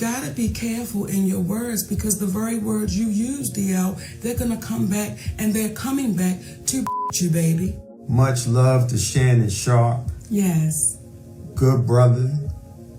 Gotta be careful in your words because the very words you use, DL, they're gonna come back and they're coming back to you, baby. Much love to Shannon Sharpe. Yes. Good brother.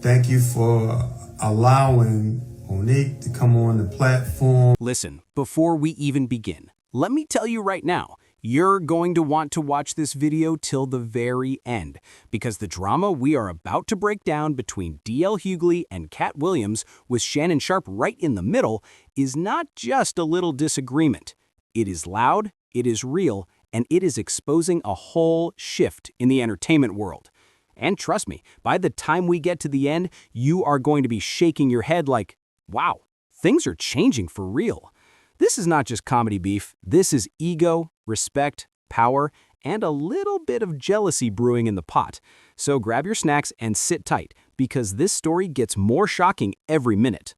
Thank you for allowing Monique to come on the platform. Listen, before we even begin, let me tell you right now, you're going to want to watch this video till the very end, because the drama we are about to break down between DL Hughley and Katt Williams with Shannon Sharpe right in the middle is not just a little disagreement. It is loud, it is real, and it is exposing a whole shift in the entertainment world. And trust me, by the time we get to the end, you are going to be shaking your head like, wow, things are changing for real. This is not just comedy beef, this is ego, respect, power, and a little bit of jealousy brewing in the pot. So grab your snacks and sit tight, because this story gets more shocking every minute.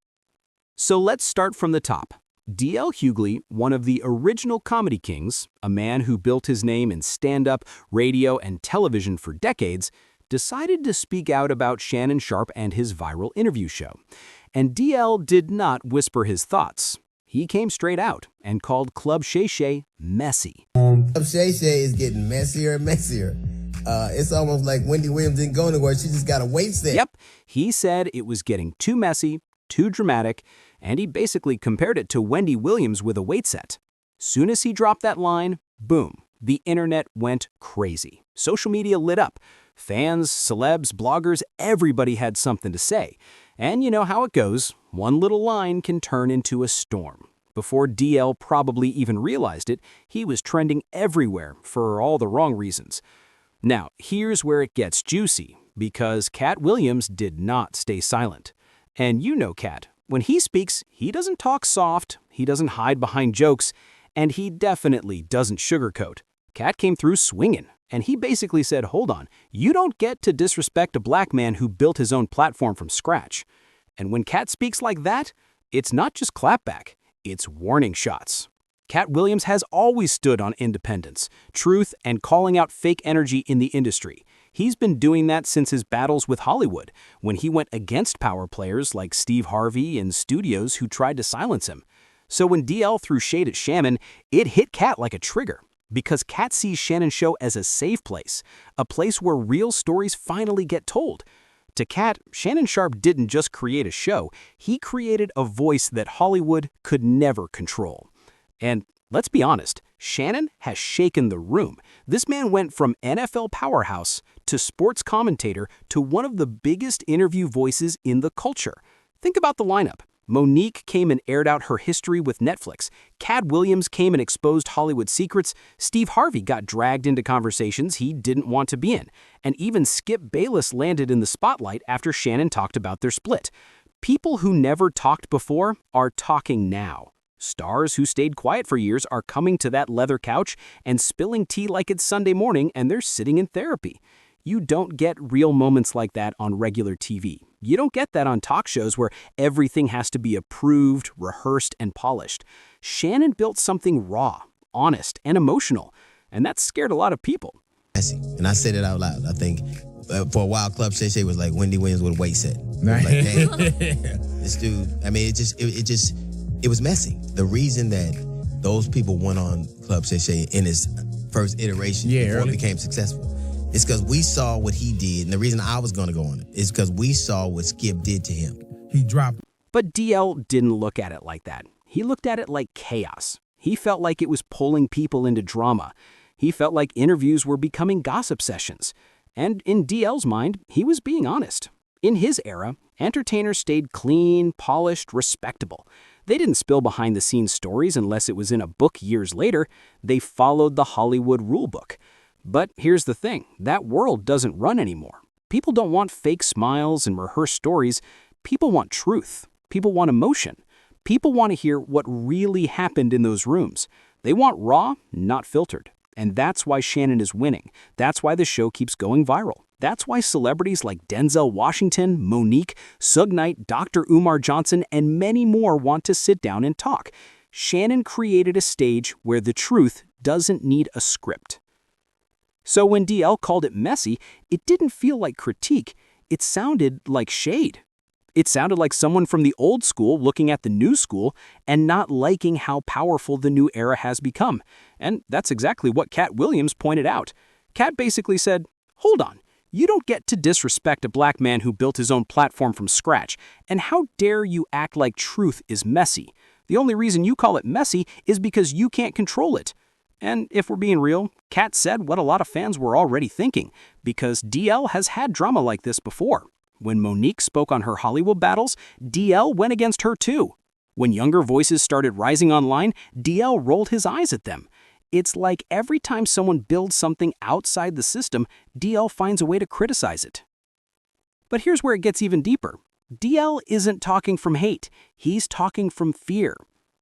So let's start from the top. DL Hughley, one of the original comedy kings, a man who built his name in stand-up, radio, and television for decades, decided to speak out about Shannon Sharpe and his viral interview show. And DL did not whisper his thoughts. He came straight out and called Club Shay Shay messy. Club Shay Shay is getting messier and messier. It's almost like Wendy Williams didn't go anywhere. She just got a weight set. Yep, he said it was getting too messy, too dramatic, and he basically compared it to Wendy Williams with a weight set. Soon as he dropped that line, boom, the internet went crazy. Social media lit up. Fans, celebs, bloggers, everybody had something to say. And you know how it goes. One little line can turn into a storm. Before DL probably even realized it, he was trending everywhere for all the wrong reasons. Now, here's where it gets juicy, because Katt Williams did not stay silent. And you know Katt. When he speaks, he doesn't talk soft, he doesn't hide behind jokes, and he definitely doesn't sugarcoat. Katt came through swinging. And he basically said, hold on, you don't get to disrespect a black man who built his own platform from scratch. And when Katt speaks like that, it's not just clapback, it's warning shots. Katt Williams has always stood on independence, truth, and calling out fake energy in the industry. He's been doing that since his battles with Hollywood, when he went against power players like Steve Harvey and studios who tried to silence him. So when DL threw shade at Shannon, it hit Katt like a trigger. Because Katt sees Shannon's show as a safe place, a place where real stories finally get told. To Katt, Shannon Sharpe didn't just create a show, he created a voice that Hollywood could never control. And let's be honest, Shannon has shaken the room. This man went from NFL powerhouse to sports commentator to one of the biggest interview voices in the culture. Think about the lineup. Monique came and aired out her history with Netflix. Katt Williams came and exposed Hollywood secrets. Steve Harvey got dragged into conversations he didn't want to be in. And even Skip Bayless landed in the spotlight after Shannon talked about their split. People who never talked before are talking now. Stars who stayed quiet for years are coming to that leather couch and spilling tea like it's Sunday morning and they're sitting in therapy. You don't get real moments like that on regular TV. You don't get that on talk shows where everything has to be approved, rehearsed, and polished. Shannon built something raw, honest, and emotional, and that scared a lot of people. And I said it out loud. I think for a while, Club Shay Shay was like Wendy Williams with a weight set. Like, hey, this dude, I mean, it was messy. The reason that those people went on Club Shay Shay in his first iteration before it became successful, it's because we saw what he did, and the reason I was going to go on it is because we saw what Skip did to him. He dropped. But DL didn't look at it like that. He looked at it like chaos. He felt like it was pulling people into drama. He felt like interviews were becoming gossip sessions. And in DL's mind, he was being honest. In his era, entertainers stayed clean, polished, respectable. They didn't spill behind-the-scenes stories unless it was in a book years later. They followed the Hollywood rulebook. But here's the thing, that world doesn't run anymore. People don't want fake smiles and rehearsed stories. People want truth. People want emotion. People want to hear what really happened in those rooms. They want raw, not filtered. And that's why Shannon is winning. That's why the show keeps going viral. That's why celebrities like Denzel Washington, Monique, Suge Knight, Dr. Umar Johnson, and many more want to sit down and talk. Shannon created a stage where the truth doesn't need a script. So when DL called it messy, it didn't feel like critique. It sounded like shade. It sounded like someone from the old school looking at the new school and not liking how powerful the new era has become. And that's exactly what Katt Williams pointed out. Katt basically said, hold on, you don't get to disrespect a black man who built his own platform from scratch, and how dare you act like truth is messy? The only reason you call it messy is because you can't control it. And if we're being real, Katt said what a lot of fans were already thinking, because DL has had drama like this before. When Monique spoke on her Hollywood battles, DL went against her too. When younger voices started rising online, DL rolled his eyes at them. It's like every time someone builds something outside the system, DL finds a way to criticize it. But here's where it gets even deeper. DL isn't talking from hate. He's talking from fear.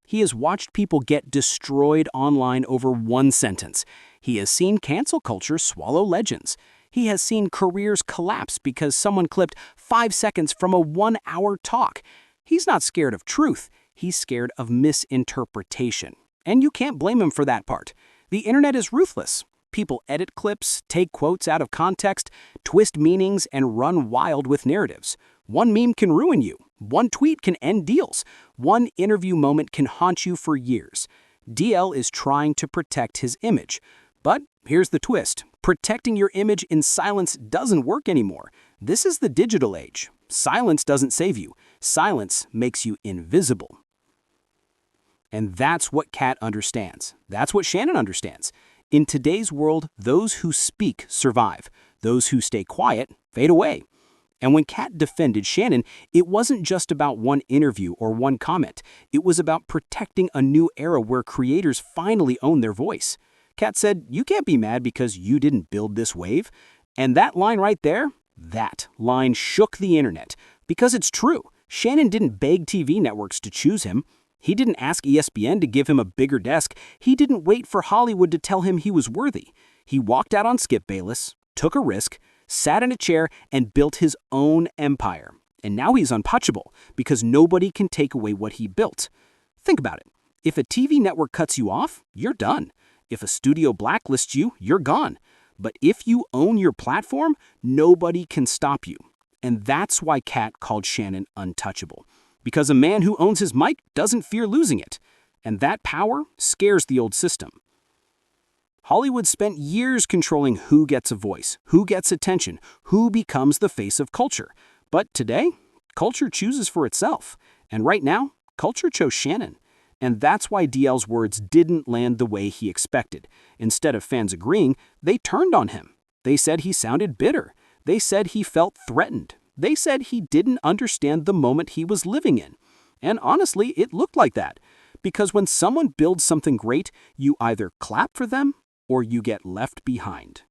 He has watched people get destroyed online over one sentence. He has seen cancel culture swallow legends. He has seen careers collapse because someone clipped 5 seconds from a 1-hour talk. He's not scared of truth. He's scared of misinterpretation. And you can't blame him for that part. The internet is ruthless. People edit clips, take quotes out of context, twist meanings, and run wild with narratives. One meme can ruin you. One tweet can end deals. One interview moment can haunt you for years. DL is trying to protect his image. But here's the twist. Protecting your image in silence doesn't work anymore. This is the digital age. Silence doesn't save you. Silence makes you invisible. And that's what Katt understands. That's what Shannon understands. In today's world, those who speak survive. Those who stay quiet fade away. And when Katt defended Shannon, it wasn't just about one interview or one comment. It was about protecting a new era where creators finally own their voice. Katt said, you can't be mad because you didn't build this wave. And that line right there, that line shook the internet. Because it's true. Shannon didn't beg TV networks to choose him. He didn't ask ESPN to give him a bigger desk. He didn't wait for Hollywood to tell him he was worthy. He walked out on Skip Bayless, took a risk, sat in a chair, and built his own empire. And now he's untouchable because nobody can take away what he built. Think about it. If a TV network cuts you off, you're done. If a studio blacklists you, you're gone. But if you own your platform, nobody can stop you. And that's why Katt called Shannon untouchable. Because a man who owns his mic doesn't fear losing it. And that power scares the old system. Hollywood spent years controlling who gets a voice, who gets attention, who becomes the face of culture. But today, culture chooses for itself. And right now, culture chose Shannon. And that's why DL's words didn't land the way he expected. Instead of fans agreeing, they turned on him. They said he sounded bitter. They said he felt threatened. They said he didn't understand the moment he was living in. And honestly, it looked like that. Because when someone builds something great, you either clap for them or you get left behind.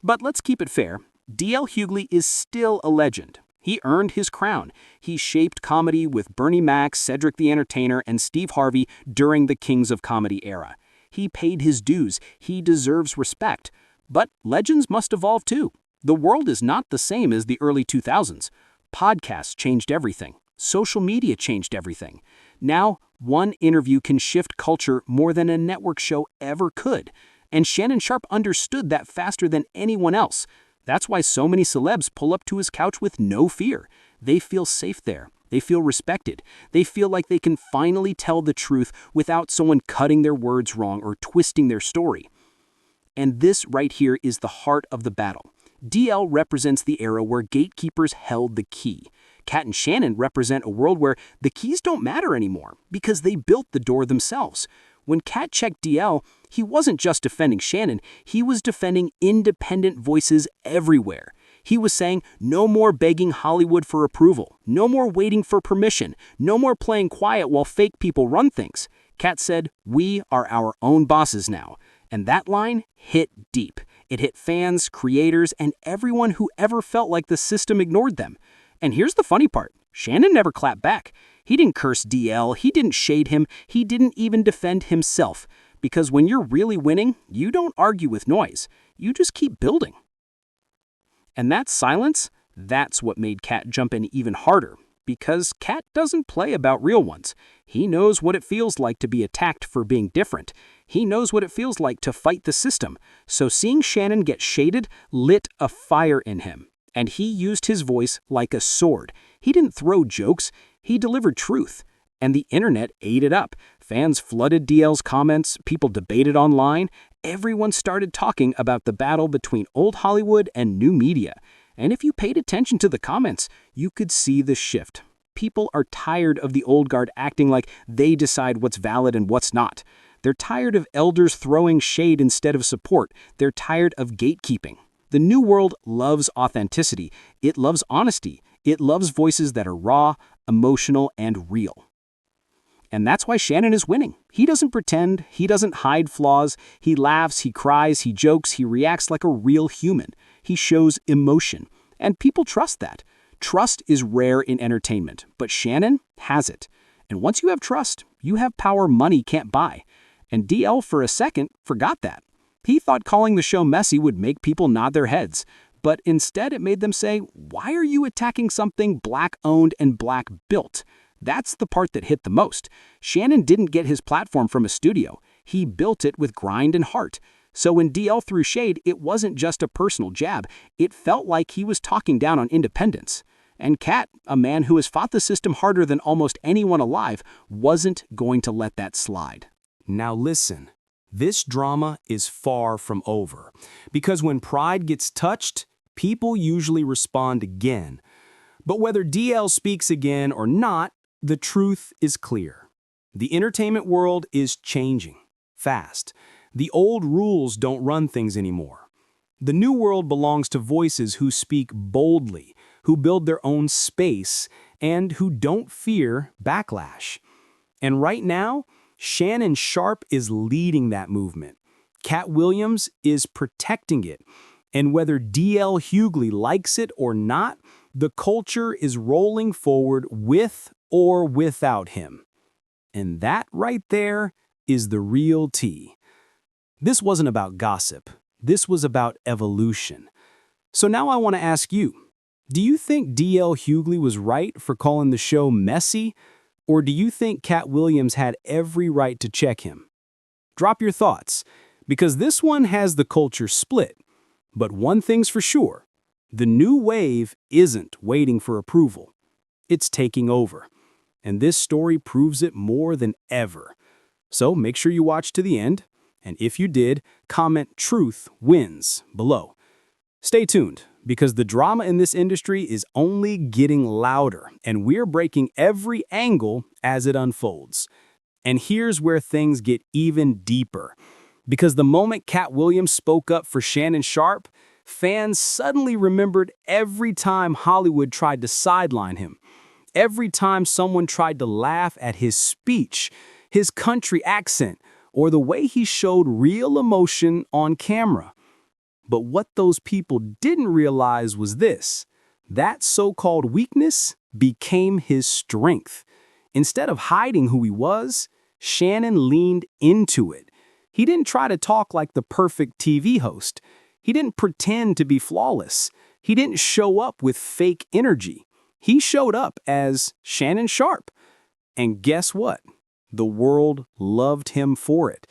But let's keep it fair. DL Hughley is still a legend. He earned his crown. He shaped comedy with Bernie Mac, Cedric the Entertainer, and Steve Harvey during the Kings of Comedy era. He paid his dues. He deserves respect. But legends must evolve too. The world is not the same as the early 2000s. Podcasts changed everything. Social media changed everything. Now, one interview can shift culture more than a network show ever could. And Shannon Sharpe understood that faster than anyone else. That's why so many celebs pull up to his couch with no fear. They feel safe there. They feel respected. They feel like they can finally tell the truth without someone cutting their words wrong or twisting their story. And this right here is the heart of the battle. DL represents the era where gatekeepers held the key. Katt and Shannon represent a world where the keys don't matter anymore because they built the door themselves. When Katt checked DL, he wasn't just defending Shannon, he was defending independent voices everywhere. He was saying, no more begging Hollywood for approval, no more waiting for permission, no more playing quiet while fake people run things. Katt said, we are our own bosses now. And that line hit deep. It hit fans, creators, and everyone who ever felt like the system ignored them. And here's the funny part. Shannon never clapped back. He didn't curse DL, he didn't shade him, he didn't even defend himself. Because when you're really winning, you don't argue with noise. You just keep building. And that silence, that's what made Katt jump in even harder. Because Katt doesn't play about real ones. He knows what it feels like to be attacked for being different. He knows what it feels like to fight the system. So seeing Shannon get shaded lit a fire in him. And he used his voice like a sword. He didn't throw jokes, he delivered truth. And the internet ate it up. Fans flooded DL's comments, people debated online. Everyone started talking about the battle between old Hollywood and new media. And if you paid attention to the comments, you could see the shift. People are tired of the old guard acting like they decide what's valid and what's not. They're tired of elders throwing shade instead of support. They're tired of gatekeeping. The new world loves authenticity. It loves honesty. It loves voices that are raw, emotional, and real. And that's why Shannon is winning. He doesn't pretend. He doesn't hide flaws. He laughs, he cries, he jokes, he reacts like a real human. He shows emotion. And people trust that. Trust is rare in entertainment, but Shannon has it. And once you have trust, you have power money can't buy. And DL, for a second, forgot that. He thought calling the show messy would make people nod their heads. But instead, it made them say, why are you attacking something Black-owned and Black-built? That's the part that hit the most. Shannon didn't get his platform from a studio. He built it with grind and heart. So when DL threw shade, it wasn't just a personal jab. It felt like he was talking down on independence. And Katt, a man who has fought the system harder than almost anyone alive, wasn't going to let that slide. Now listen, this drama is far from over. Because when pride gets touched, people usually respond again. But whether DL speaks again or not, the truth is clear. The entertainment world is changing fast. The old rules don't run things anymore. The new world belongs to voices who speak boldly, who build their own space, and who don't fear backlash. And right now, Shannon Sharpe is leading that movement. Katt Williams is protecting it. And whether DL Hughley likes it or not, the culture is rolling forward with or without him. And that right there is the real tea. This wasn't about gossip. This was about evolution. So now I want to ask you, do you think DL Hughley was right for calling the show messy? Or do you think Katt Williams had every right to check him? Drop your thoughts, because this one has the culture split. But one thing's for sure, the new wave isn't waiting for approval. It's taking over. And this story proves it more than ever. So make sure you watch to the end. And if you did, comment "Truth wins" below. Stay tuned, because the drama in this industry is only getting louder, and we're breaking every angle as it unfolds. And here's where things get even deeper. Because the moment Katt Williams spoke up for Shannon Sharpe, fans suddenly remembered every time Hollywood tried to sideline him. Every time someone tried to laugh at his speech, his country accent, or the way he showed real emotion on camera. But what those people didn't realize was this: that so-called weakness became his strength. Instead of hiding who he was, Shannon leaned into it. He didn't try to talk like the perfect TV host. He didn't pretend to be flawless. He didn't show up with fake energy. He showed up as Shannon Sharpe. And guess what? The world loved him for it.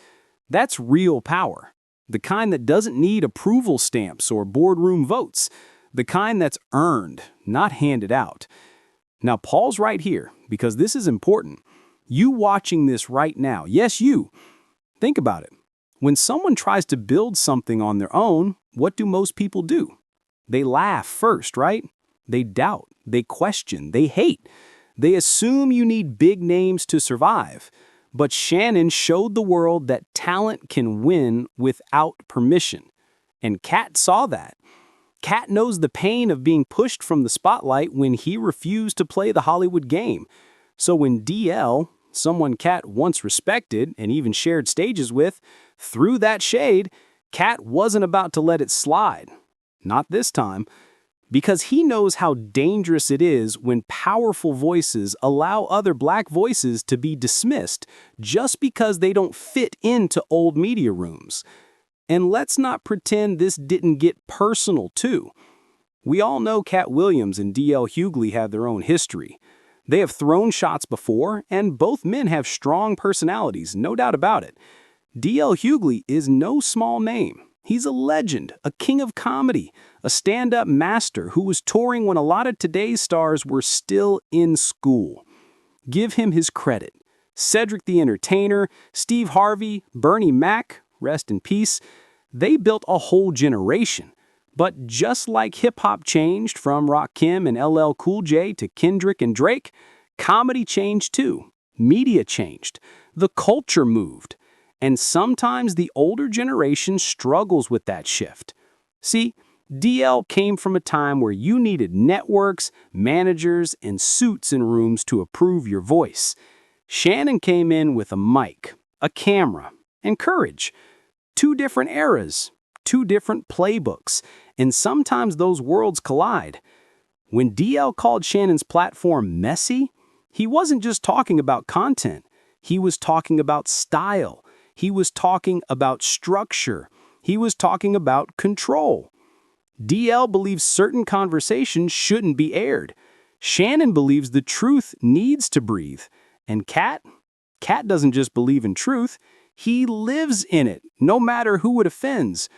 That's real power. The kind that doesn't need approval stamps or boardroom votes. The kind that's earned, not handed out. Now pause right here, because this is important. You watching this right now, yes, you. Think about it. When someone tries to build something on their own, what do most people do? They laugh first, right? They doubt, they question, they hate. They assume you need big names to survive. But Shannon showed the world that talent can win without permission. And Katt saw that. Katt knows the pain of being pushed from the spotlight when he refused to play the Hollywood game. So when DL, someone Katt once respected and even shared stages with, threw that shade, Katt wasn't about to let it slide. Not this time. Because he knows how dangerous it is when powerful voices allow other Black voices to be dismissed just because they don't fit into old media rooms. And let's not pretend this didn't get personal too. We all know Katt Williams and DL Hughley have their own history. They have thrown shots before, and both men have strong personalities, no doubt about it. DL Hughley is no small name. He's a legend, a king of comedy, a stand-up master who was touring when a lot of today's stars were still in school. Give him his credit. Cedric the Entertainer, Steve Harvey, Bernie Mac, rest in peace, they built a whole generation. But just like hip-hop changed from Rakim and LL Cool J to Kendrick and Drake, comedy changed too. Media changed. The culture moved. And sometimes the older generation struggles with that shift. See, DL came from a time where you needed networks, managers, and suits in rooms to approve your voice. Shannon came in with a mic, a camera, and courage. 2 different eras, 2 different playbooks, and sometimes those worlds collide. When DL called Shannon's platform messy, he wasn't just talking about content. He was talking about style. He was talking about structure. He was talking about control. DL believes certain conversations shouldn't be aired. Shannon believes the truth needs to breathe. And Katt doesn't just believe in truth, he lives in it, no matter who it offends.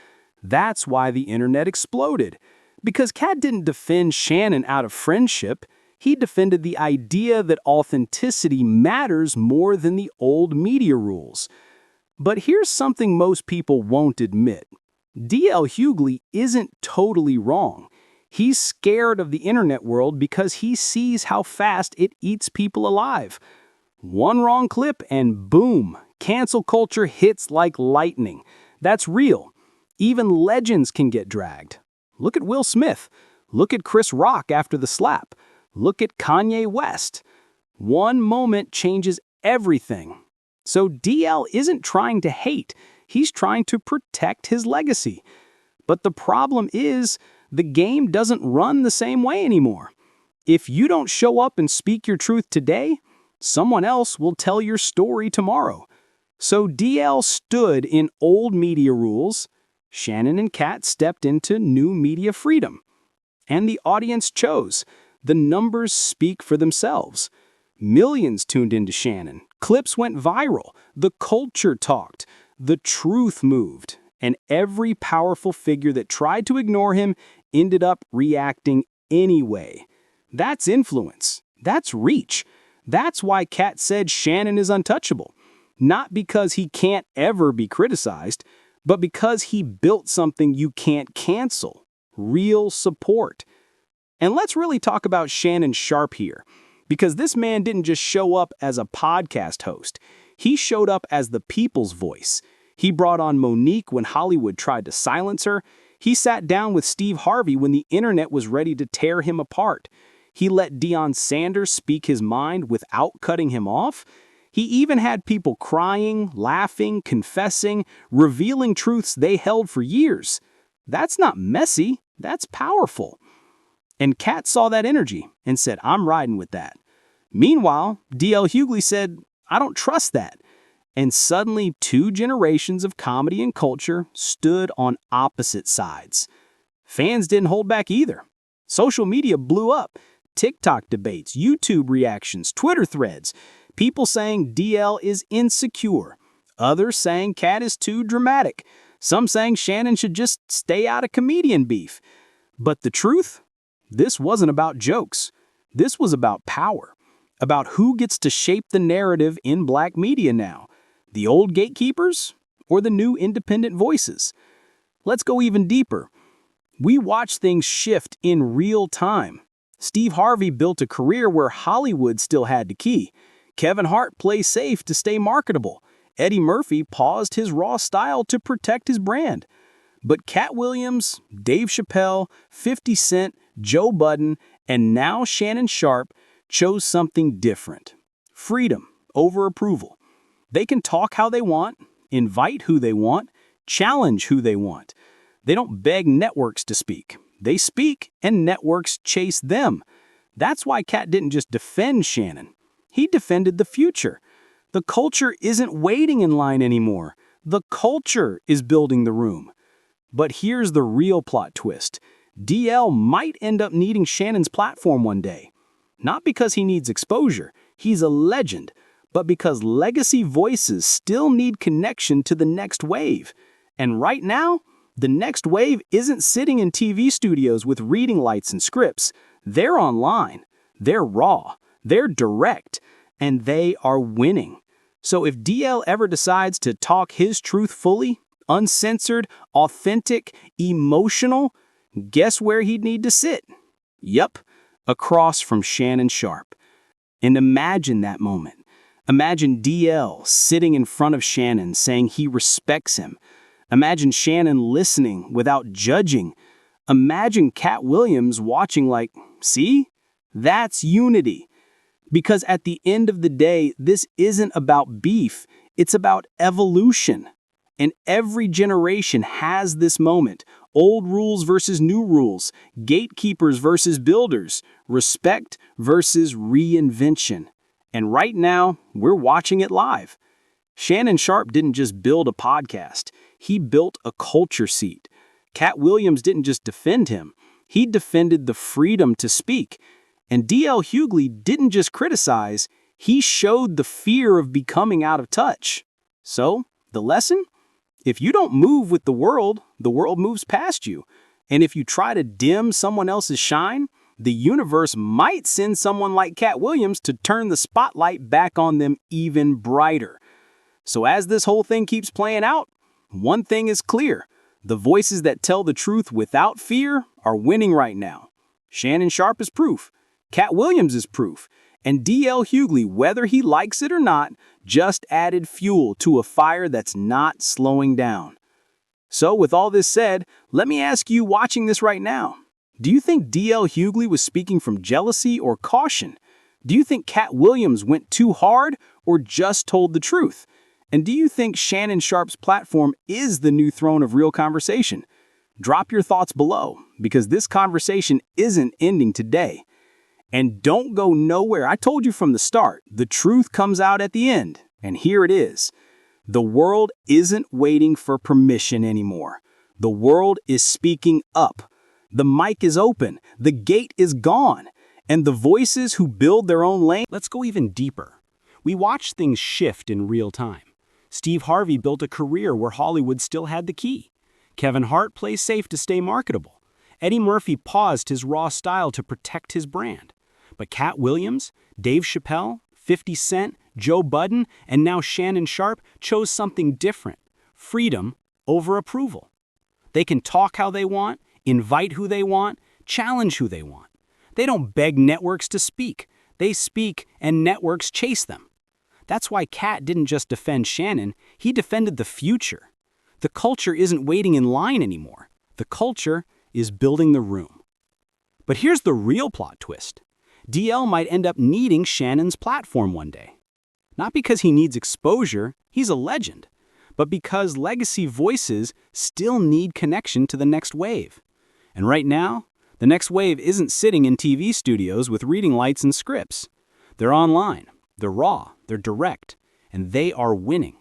That's why the internet exploded. Because Katt didn't defend Shannon out of friendship. He defended the idea that authenticity matters more than the old media rules. But here's something most people won't admit. DL Hughley isn't totally wrong. He's scared of the internet world because he sees how fast it eats people alive. One wrong clip and boom, cancel culture hits like lightning. That's real. Even legends can get dragged. Look at Will Smith. Look at Chris Rock after the slap. Look at Kanye West. One moment changes everything. So DL isn't trying to hate, he's trying to protect his legacy. But the problem is, the game doesn't run the same way anymore. If you don't show up and speak your truth today, someone else will tell your story tomorrow. So DL stood in old media rules, Shannon and Katt stepped into new media freedom. And the audience chose. The numbers speak for themselves. Millions tuned into Shannon. Clips went viral. The culture talked. The truth moved. And every powerful figure that tried to ignore him ended up reacting anyway. That's influence. That's reach. That's why Katt said Shannon is untouchable. Not because he can't ever be criticized, but because he built something you can't cancel. Real support. And let's really talk about Shannon Sharpe here, because this man didn't just show up as a podcast host. He showed up as the people's voice. He brought on Monique when Hollywood tried to silence her. He sat down with Steve Harvey when the internet was ready to tear him apart. He let Deion Sanders speak his mind without cutting him off. He even had people crying, laughing, confessing, revealing truths they held for years. That's not messy, that's powerful. And Katt saw that energy and said, I'm riding with that. Meanwhile, DL Hughley said, I don't trust that. And suddenly 2 generations of comedy and culture stood on opposite sides. Fans didn't hold back either. Social media blew up. TikTok debates, YouTube reactions, Twitter threads. People saying DL is insecure. Others saying Katt is too dramatic. Some saying Shannon should just stay out of comedian beef. But the truth? This wasn't about jokes. This was about power. About who gets to shape the narrative in black media now. The old gatekeepers or the new independent voices? Let's go even deeper. We watch things shift in real time. Steve Harvey built a career where Hollywood still had the key. Kevin Hart plays safe to stay marketable. Eddie Murphy paused his raw style to protect his brand. But Katt Williams, Dave Chappelle, 50 Cent, Joe Budden, and now Shannon Sharpe chose something different. Freedom over approval. They can talk how they want, invite who they want, challenge who they want. They don't beg networks to speak. They speak, and networks chase them. That's why Katt didn't just defend Shannon. He defended the future. The culture isn't waiting in line anymore. The culture is building the room. But here's the real plot twist. DL might end up needing Shannon's platform one day. Not because he needs exposure, he's a legend, but because legacy voices still need connection to the next wave. And right now, The next wave isn't sitting in TV studios with reading lights and scripts. They're online. They're raw. They're direct. And they are winning. So if DL ever decides to talk his truth fully, uncensored, authentic, emotional, guess where he'd need to sit? Yup, across from Shannon Sharpe. And imagine that moment. Imagine DL sitting in front of Shannon saying he respects him. Imagine Shannon listening without judging. Imagine Katt Williams watching like, see? That's unity. Because at the end of the day, this isn't about beef. It's about evolution. And every generation has this moment. Old rules versus new rules. Gatekeepers versus builders. Respect versus reinvention. And right now, we're watching it live. Shannon Sharpe didn't just build a podcast. He built a culture seat. Katt Williams didn't just defend him. He defended the freedom to speak. And D.L. Hughley didn't just criticize. He showed the fear of becoming out of touch. So, the lesson? If you don't move with the world moves past you. And if you try to dim someone else's shine, the universe might send someone like Katt Williams to turn the spotlight back on them even brighter. So as this whole thing keeps playing out, one thing is clear. The voices that tell the truth without fear are winning right now. Shannon Sharpe is proof. Katt Williams is proof. And D.L. Hughley, whether he likes it or not, just added fuel to a fire that's not slowing down. So with all this said, let me ask you watching this right now. Do you think D.L. Hughley was speaking from jealousy or caution? Do you think Katt Williams went too hard or just told the truth? And do you think Shannon Sharpe's platform is the new throne of real conversation? Drop your thoughts below, because this conversation isn't ending today. And don't go nowhere. I told you from the start, the truth comes out at the end. And here it is. The world isn't waiting for permission anymore. The world is speaking up. The mic is open. The gate is gone. And the voices who build their own lane. Let's go even deeper. We watch things shift in real time. Steve Harvey built a career where Hollywood still had the key. Kevin Hart plays safe to stay marketable. Eddie Murphy paused his raw style to protect his brand. But Katt Williams, Dave Chappelle, 50 Cent, Joe Budden, and now Shannon Sharpe chose something different. Freedom over approval. They can talk how they want, invite who they want, challenge who they want. They don't beg networks to speak. They speak and networks chase them. That's why Katt didn't just defend Shannon, he defended the future. The culture isn't waiting in line anymore. The culture is building the room. But here's the real plot twist. DL might end up needing Shannon's platform one day. Not because he needs exposure, he's a legend, but because legacy voices still need connection to the next wave. And right now, the next wave isn't sitting in TV studios with reading lights and scripts. They're online, they're raw, they're direct, and they are winning.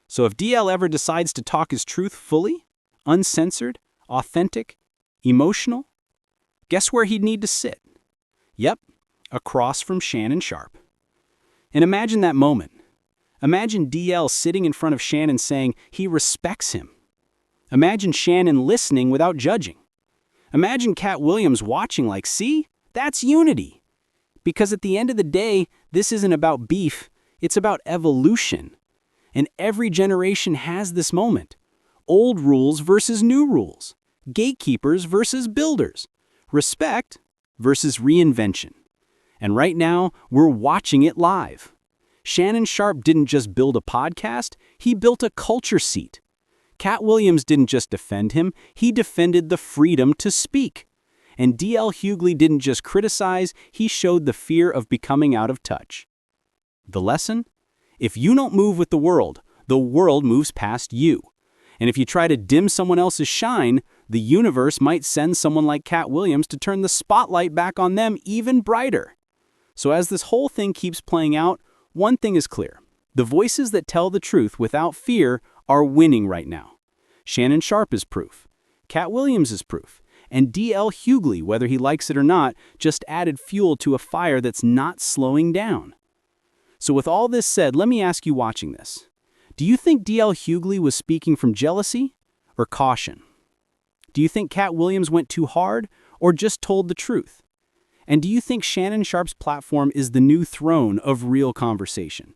So if DL ever decides to talk his truth fully, uncensored, authentic, emotional, guess where he'd need to sit? Yep, across from Shannon Sharpe. And imagine that moment. Imagine DL sitting in front of Shannon saying he respects him. Imagine Shannon listening without judging. Imagine Katt Williams watching like, see, that's unity. Because at the end of the day, this isn't about beef, it's about evolution. And every generation has this moment. Old rules versus new rules. Gatekeepers versus builders. Respect versus reinvention. And right now, we're watching it live. Shannon Sharpe didn't just build a podcast, he built a culture seat. Katt Williams didn't just defend him, he defended the freedom to speak. And D.L. Hughley didn't just criticize, he showed the fear of becoming out of touch. The lesson? If you don't move with the world moves past you. And if you try to dim someone else's shine, the universe might send someone like Katt Williams to turn the spotlight back on them even brighter. So as this whole thing keeps playing out, one thing is clear. The voices that tell the truth without fear are winning right now. Shannon Sharpe is proof. Katt Williams is proof. And D.L. Hughley, whether he likes it or not, just added fuel to a fire that's not slowing down. So with all this said, let me ask you watching this. Do you think D.L. Hughley was speaking from jealousy or caution? Do you think Katt Williams went too hard or just told the truth? And do you think Shannon Sharpe's platform is the new throne of real conversation?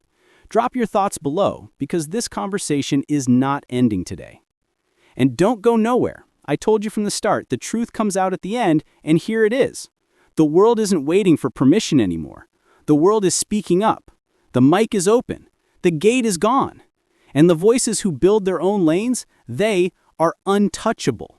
Drop your thoughts below, because this conversation is not ending today. And don't go nowhere. I told you from the start, the truth comes out at the end, and here it is. The world isn't waiting for permission anymore. The world is speaking up. The mic is open. The gate is gone. And the voices who build their own lanes, they are untouchable.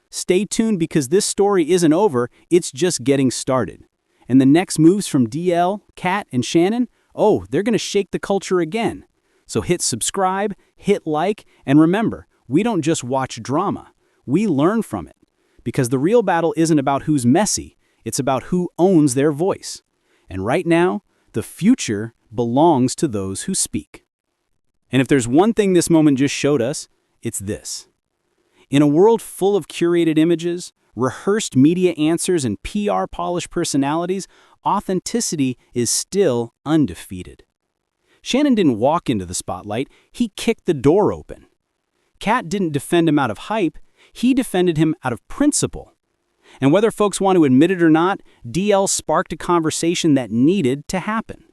Stay tuned, because this story isn't over, it's just getting started. And the next moves from DL, Katt, and Shannon, oh, they're going to shake the culture again. So hit subscribe, hit like, and remember, we don't just watch drama, we learn from it. Because the real battle isn't about who's messy, it's about who owns their voice. And right now, the future belongs to those who speak. And if there's one thing this moment just showed us, it's this. In a world full of curated images, rehearsed media answers, and PR-polished personalities, authenticity is still undefeated. Shannon didn't walk into the spotlight, he kicked the door open. Katt didn't defend him out of hype, he defended him out of principle. And whether folks want to admit it or not, DL sparked a conversation that needed to happen.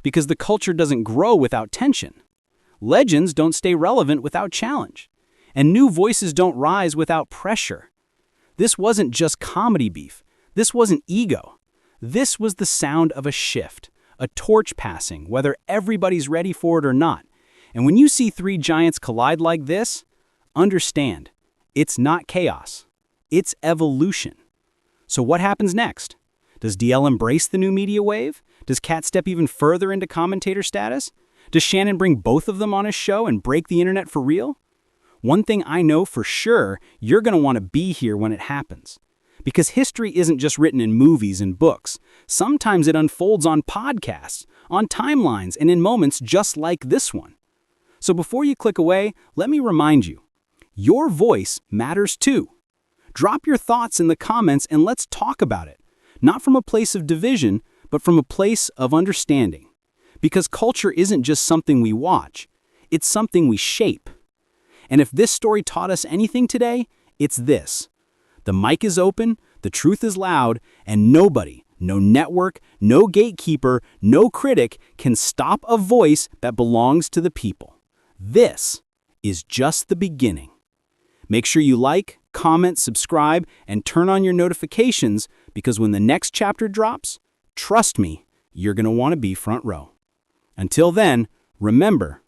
Because the culture doesn't grow without tension. Legends don't stay relevant without challenge. And new voices don't rise without pressure. This wasn't just comedy beef. This wasn't ego. This was the sound of a shift, a torch passing, whether everybody's ready for it or not. And when you see three giants collide like this, understand, it's not chaos. It's evolution. So what happens next? Does DL embrace the new media wave? Does Katt step even further into commentator status? Does Shannon bring both of them on his show and break the internet for real? One thing I know for sure, you're going to want to be here when it happens. Because history isn't just written in movies and books. Sometimes it unfolds on podcasts, on timelines, and in moments just like this one. So before you click away, let me remind you, your voice matters too. Drop your thoughts in the comments and let's talk about it. Not from a place of division, but from a place of understanding. Because culture isn't just something we watch, it's something we shape. And if this story taught us anything today, it's this. The mic is open, the truth is loud, and nobody, no network, no gatekeeper, no critic can stop a voice that belongs to the people. This is just the beginning. Make sure you like, comment, subscribe, and turn on your notifications, because when the next chapter drops, trust me, you're going to want to be front row. Until then, remember,